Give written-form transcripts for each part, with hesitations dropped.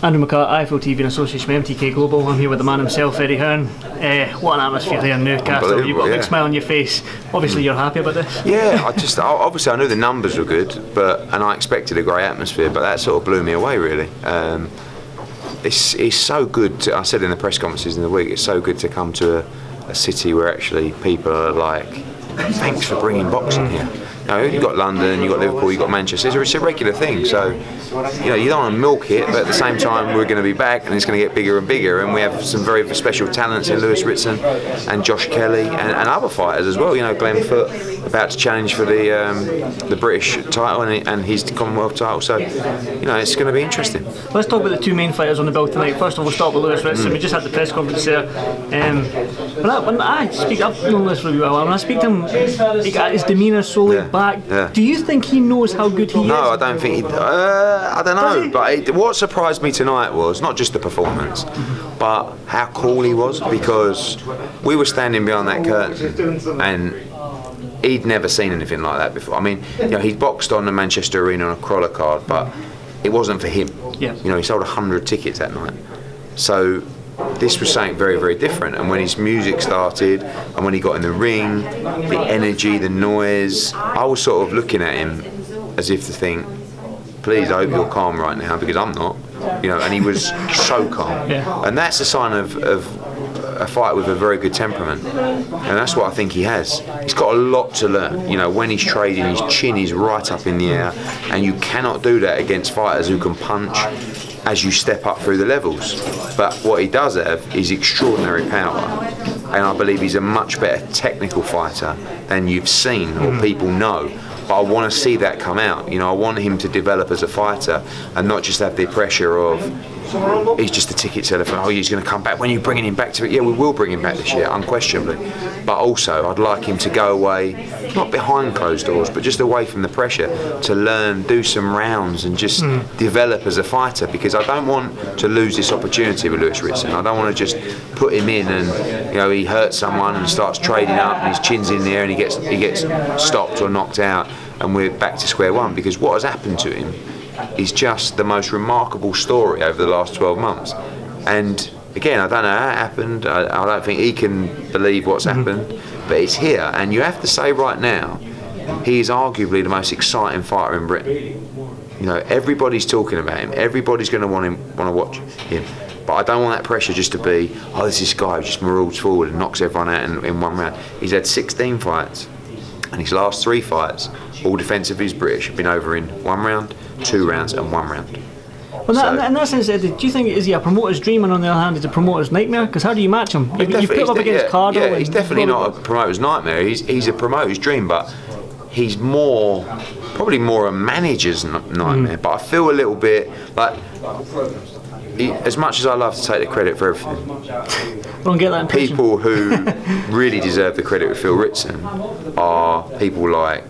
Andrew McCART, IFL TV in association with MTK Global. I'm here with the man himself, Eddie Hearn. What an atmosphere there in Newcastle. You've got a big smile on your face. Obviously you're happy about this. Yeah, obviously I knew the numbers were good, and I expected a great atmosphere, but that sort of blew me away really. It's so good I said in the press conferences in the week, it's so good to come to a city where actually people are like, thanks for bringing boxing here. You've got London, you've got Liverpool, you've got Manchester. It's a regular thing, so you don't want to milk it, but at the same time we're going to be back and it's going to get bigger and bigger, and we have some very special talents in Lewis Ritson and Josh Kelly and other fighters as well. Glenn Foote about to challenge for the British title and his Commonwealth title, so it's going to be interesting. Let's talk about the two main fighters on the bill tonight. First of all, we'll start with Lewis Ritson. We just had the press conference there. When I speak, I've known Lewis really well. When I speak to him, his demeanour so laid back. Yeah. Do you think he knows how good he is? No, I don't think he. I don't know. But what surprised me tonight was not just the performance, but how cool he was, because we were standing behind that curtain and he'd never seen anything like that before. I mean, he'd boxed on the Manchester Arena on a crawler card, but it wasn't for him. Yeah. He sold 100 tickets that night. So this was something very, very different. And when his music started and when he got in the ring, the energy, the noise, I was sort of looking at him as if to think, please, I hope you're calm right now, because I'm not. And he was so calm. Yeah. And that's a sign of a fighter with a very good temperament, and that's what I think he has. He's got a lot to learn. When he's trading, his chin is right up in the air, and you cannot do that against fighters who can punch as you step up through the levels. But what he does have is extraordinary power, and I believe he's a much better technical fighter than you've seen or people know. But I want to see that come out. I want him to develop as a fighter and not just have the pressure of he's just a ticket seller for, he's going to come back. When you're bringing him back to it, yeah, we will bring him back this year, unquestionably. But also, I'd like him to go away, not behind closed doors, but just away from the pressure, to learn, do some rounds and just develop as a fighter, because I don't want to lose this opportunity with Lewis Ritson. I don't want to just put him in and he hurts someone and starts trading up and his chin's in the air and he gets stopped or knocked out and we're back to square one, because what has happened to him is just the most remarkable story over the last 12 months. And again, I don't know how it happened. I don't think he can believe what's happened, but it's here. And you have to say right now, he is arguably the most exciting fighter in Britain. Everybody's talking about him. Everybody's going to want to watch him. But I don't want that pressure just to be, this is this guy who just marauds forward and knocks everyone out in one round. He's had 16 fights, and his last 3 fights, all defensive, he's British, have been over in 1 round, 2 rounds and 1 round. Well, in that sense, Eddie, do you think, is he a promoter's dream, and on the other hand, is a promoter's nightmare? Because how do you match him? You put him up against Cardo. Yeah, he's definitely not a promoter's nightmare. He's a promoter's dream, but he's probably more a manager's nightmare. But I feel a little bit like, as much as I love to take the credit for everything, I don't get that impression. People who really deserve the credit with Phil Ritson are people like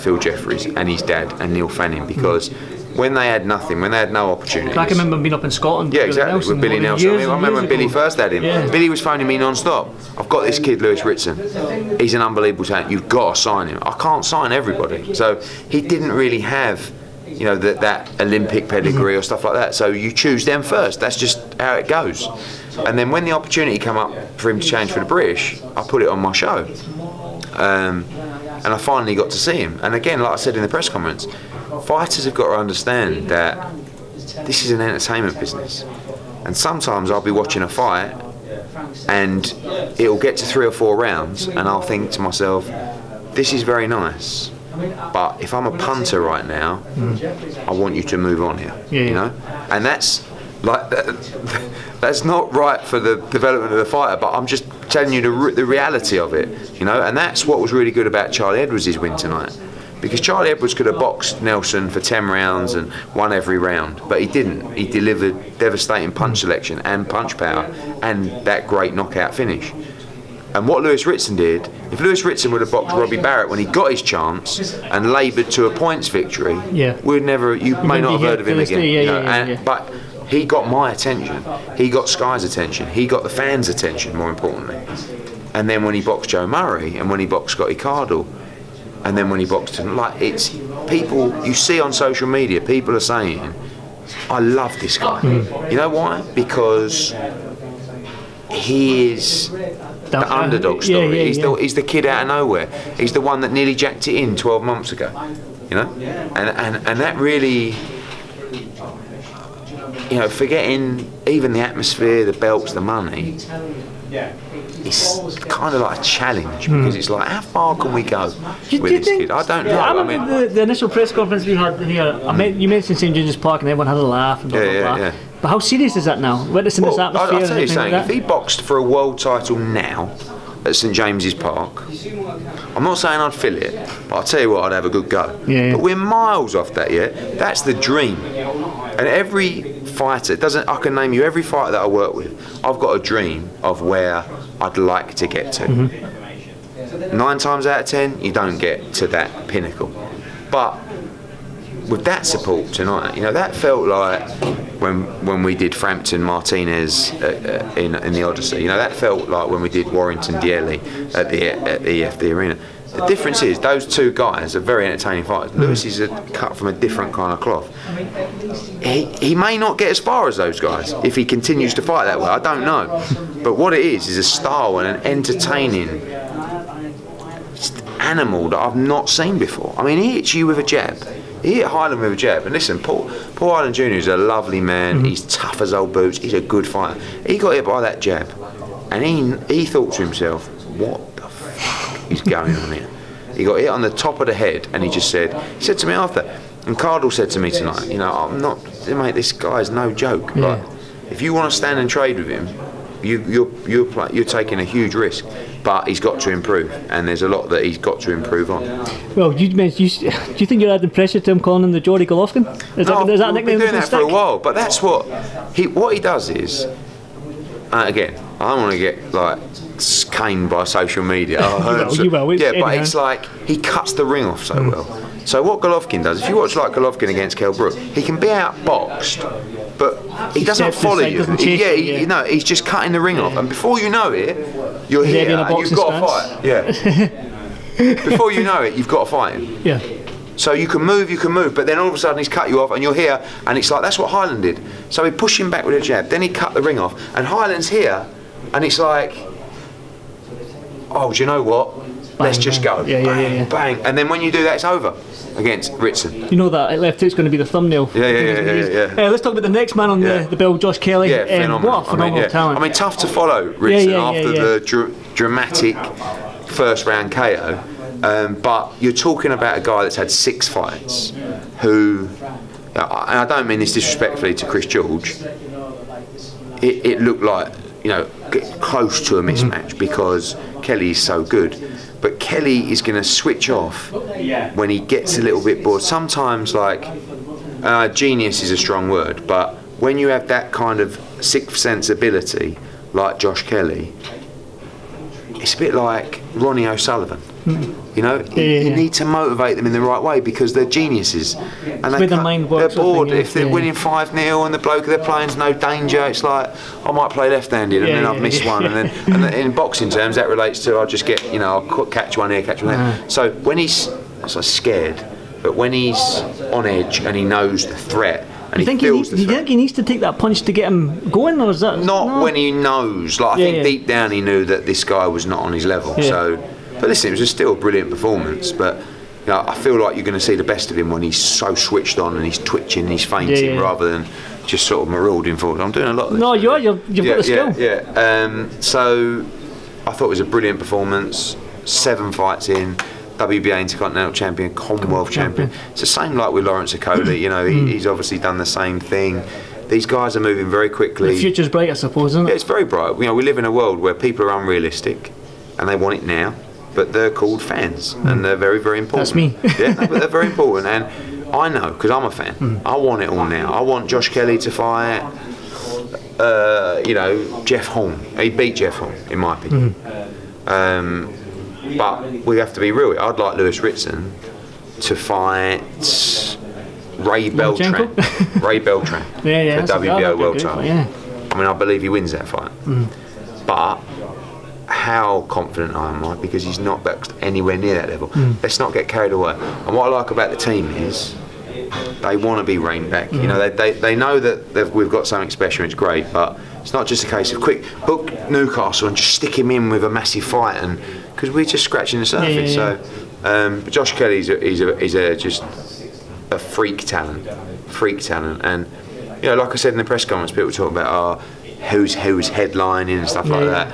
Phil Jeffries and his dad and Neil Fanning, because when they had nothing, when they had no opportunities. I can remember him being up in Scotland. Yeah, exactly, with Billy Nelson. I remember when Billy first had him. Yeah. Billy was phoning me non-stop. I've got this kid, Lewis Ritson. He's an unbelievable talent. You've got to sign him. I can't sign everybody. So he didn't really have that Olympic pedigree or stuff like that. So you choose them first. That's just how it goes. And then when the opportunity came up for him to change for the British, I put it on my show. And I finally got to see him. And again, like I said in the press conference, fighters have got to understand that this is an entertainment business. And sometimes I'll be watching a fight and it'll get to 3 or 4 rounds and I'll think to myself, this is very nice, but if I'm a punter right now, I want you to move on here. And that's like that's not right for the development of the fighter, but I'm just telling you the reality of it, and that's what was really good about Charlie Edwards' win tonight, because Charlie Edwards could have boxed Nelson for 10 rounds and won every round, but he didn't. He delivered devastating punch selection and punch power and that great knockout finish. And what Lewis Ritson did, if Lewis Ritson would have boxed Robbie Barrett when he got his chance and laboured to a points victory, you may not have heard of him again. But he got my attention, he got Sky's attention, he got the fans' attention, more importantly. And then when he boxed Joe Murray, and when he boxed Scotty Cardle, and then when he boxed him, it's people you see on social media, people are saying I love this guy. You know why? Because he is the underdog story. He's the kid out of nowhere. He's the one that nearly jacked it in 12 months ago. You know, and that really, you know, forgetting even the atmosphere, the belts, the money. It's kind of like a challenge because it's like, how far can we go with this kid? I don't know. I remember the initial press conference we had here. You mentioned St James's Park and everyone had a laugh and blah blah blah. But how serious is that now? Witnessing this atmosphere? I'll tell you something. If he boxed for a world title now at St James's Park, I'm not saying I'd fill it, but I'll tell you what, I'd have a good go. But we're miles off that. That's the dream. And every fighter, I can name you every fighter that I work with. I've got a dream of where I'd like to get to. 9 times out of 10, you don't get to that pinnacle. But with that support tonight, you know, that felt like when we did Frampton Martinez in the Odyssey. You know, that felt like when we did Warrington Dielli at the EFD Arena. The difference is those two guys are very entertaining fighters. Lewis is cut from a different kind of cloth. He may not get as far as those guys if he continues to fight that way. I don't know. But what it is a style and an entertaining animal that I've not seen before. I mean, he hits you with a jab. He hit Hyland with a jab. And listen, Paul Hyland Jr. is a lovely man. He's tough as old boots. He's a good fighter. He got hit by that jab. And he thought to himself, what the fuck is going on here? He got hit on the top of the head and he said to me after, and Cardle said to me tonight, you know, mate, this guy's no joke. Like, if you want to stand and trade with him, you're taking a huge risk. But he's got to improve, and there's a lot that he's got to improve on. Well, do you think you're adding pressure to him calling him the Geordie Golovkin? Is that nickname? We've been doing that for a while, but that's what he does is. Again, I don't want to get like caned by social media. But it's like he cuts the ring off so well. So what Golovkin does, if you watch like Golovkin against Kell Brook, he can be outboxed, but he doesn't follow you. He's just cutting the ring off, and before you know it, you're here and you've got to fight. Before you know it, you've got to fight him. So you can move, but then all of a sudden he's cut you off and you're here, and it's like, that's what Hyland did. So he pushed him back with a jab, then he cut the ring off, and Hyland's here, and it's like, oh, do you know what? Let's just go. Bang. And then when you do that, it's over against Ritson. You know that left hook's going to be the thumbnail. Let's talk about the next man on the bill, Josh Kelly. Phenomenal. What a phenomenal talent. I mean, tough to follow Ritson after the dramatic first round KO. But you're talking about a guy that's had 6 fights who, and I don't mean this disrespectfully to Chris George, it looked like, you know, close to a mismatch because Kelly is so good. But Kelly is going to switch off when he gets a little bit bored. Sometimes, like, genius is a strong word, but when you have that kind of sixth sense ability, like Josh Kelly, it's a bit like Ronnie O'Sullivan. You know, you need to motivate them in the right way because they're geniuses, and they're bored. If they're winning 5-0 and the bloke they're playing's no danger, it's like, I might play left-handed and then I've missed one, and then in boxing terms that relates to I'll just get, you know, I'll catch one here, catch one there. So when he's scared, but when he's on edge and he knows the threat. And do you think he needs to take that punch to get him going, or is that not when he knows? Like I think deep down he knew that this guy was not on his level. So, but listen, it was still a brilliant performance. But you know, I feel like you're going to see the best of him when he's so switched on and he's twitching, and he's fainting rather than just sort of marauding forward. I'm doing a lot of this. No, you've got the skill. So I thought it was a brilliant performance. 7 fights in. WBA Intercontinental Champion, Commonwealth Champion. It's the same like with Lawrence Okolie, you know, he's obviously done the same thing. These guys are moving very quickly. The future's bright, I suppose, isn't it? Yeah, it's very bright. You know, we live in a world where people are unrealistic and they want it now, but they're called fans and they're very, very important. That's me. But they're very important, and I know, because I'm a fan. I want it all now. I want Josh Kelly to fight, you know, Jeff Horn. He beat Jeff Horn, in my opinion. But we have to be real. I'd like Lewis Ritson to fight Ray Beltran. Ray Beltran for WBO World title. I mean, I believe he wins that fight. But how confident am I? Because he's not boxed anywhere near that level. Let's not get carried away. And what I like about the team is they want to be reined back. You know, they know that we've got something special. It's great, but it's not just a case of quick book Newcastle and just stick him in with a massive fight, and because we're just scratching the surface. So, but Josh Kelly's just a freak talent, and you know, like I said in the press conference, people talk about who's headlining and stuff like that.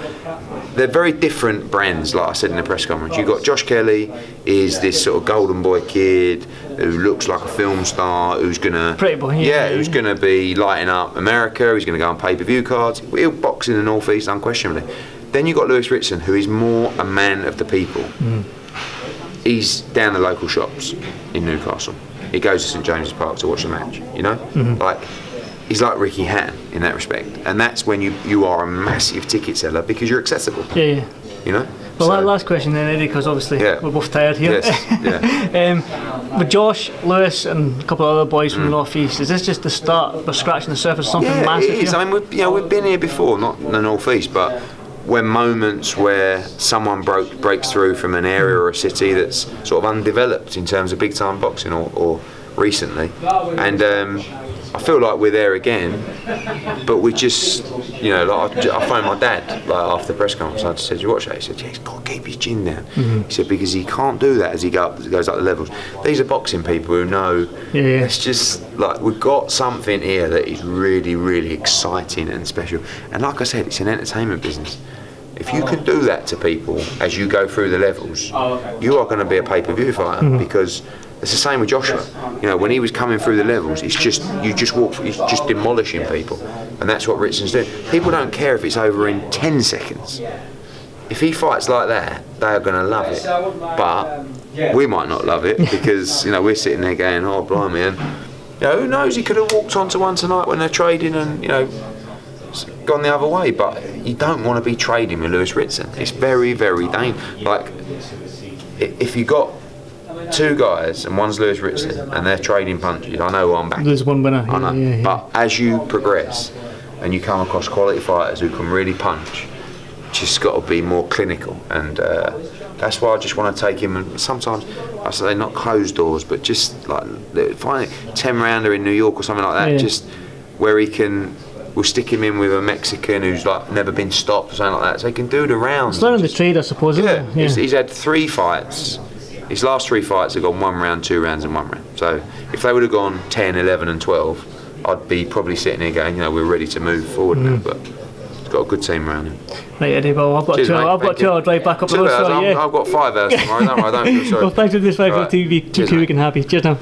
They're very different brands, like I said in the press conference. You've got Josh Kelly, is this sort of golden boy kid who looks like a film star, who's gonna pretty boy, who's gonna be lighting up America. He's gonna go on pay-per-view cards. He'll box in the North East unquestionably. Then you've got Lewis Ritson, who is more a man of the people. He's down the local shops in Newcastle. He goes to St James's Park to watch the match. You know, like. He's like Ricky Hearn in that respect, and that's when you are a massive ticket seller because you're accessible. You know. Well, that last question then, Eddie, because obviously we're both tired here. With Josh, Lewis, and a couple of other boys from the North East, is this just the start? We're scratching the surface of something massive? It is. Here? I mean, we've been here before, not in the North East, but when moments where someone breaks through from an area or a city that's sort of undeveloped in terms of big time boxing or recently, and. I feel like we're there again, but we just, you know, like I phoned my dad like after the press conference. I just said, "You watch that?" He said, "Yeah, he's got to keep his chin down." He said because he can't do that as he goes up the levels. These are boxing people who know. It's just like we've got something here that is really, really exciting and special. And like I said, it's an entertainment business. If you can do that to people as you go through the levels, you are going to be a pay-per-view fighter because. It's the same with Joshua. You know, when he was coming through the levels, it's just he's just demolishing people, and that's what Ritson's doing. People don't care if it's over in 10 seconds. If he fights like that, they are going to love it. But we might not love it because you know we're sitting there going, "Oh, blimey!" And you know, who knows? He could have walked onto one tonight when they're trading, and you know, gone the other way. But you don't want to be trading with Lewis Ritson. It's very, very dangerous. Like if you got. Two guys and one's Lewis Ritson and they're trading punches. I know who I'm backing. There's one winner. I know. But as you progress and you come across quality fighters who can really punch, just got to be more clinical, and that's why I just want to take him. And sometimes I say not closed doors, but just like find a 10-rounder in New York or something like that, just where we'll stick him in with a Mexican who's like never been stopped or something like that, so he can do the rounds. It's learning the trade, I suppose. He's had 3 fights. His last 3 fights have gone 1 round, 2 rounds and 1 round. So if they would have gone 10, 11 and 12, I'd be probably sitting here going, you know, we're ready to move forward now. But he's got a good team around him. Right, Eddie, well, I've got 2 hour drive back up the road. I've got 5 hours tomorrow, don't worry, I don't feel sorry. Well, thanks for this fight for TV. Keep you week and happy. Cheers now.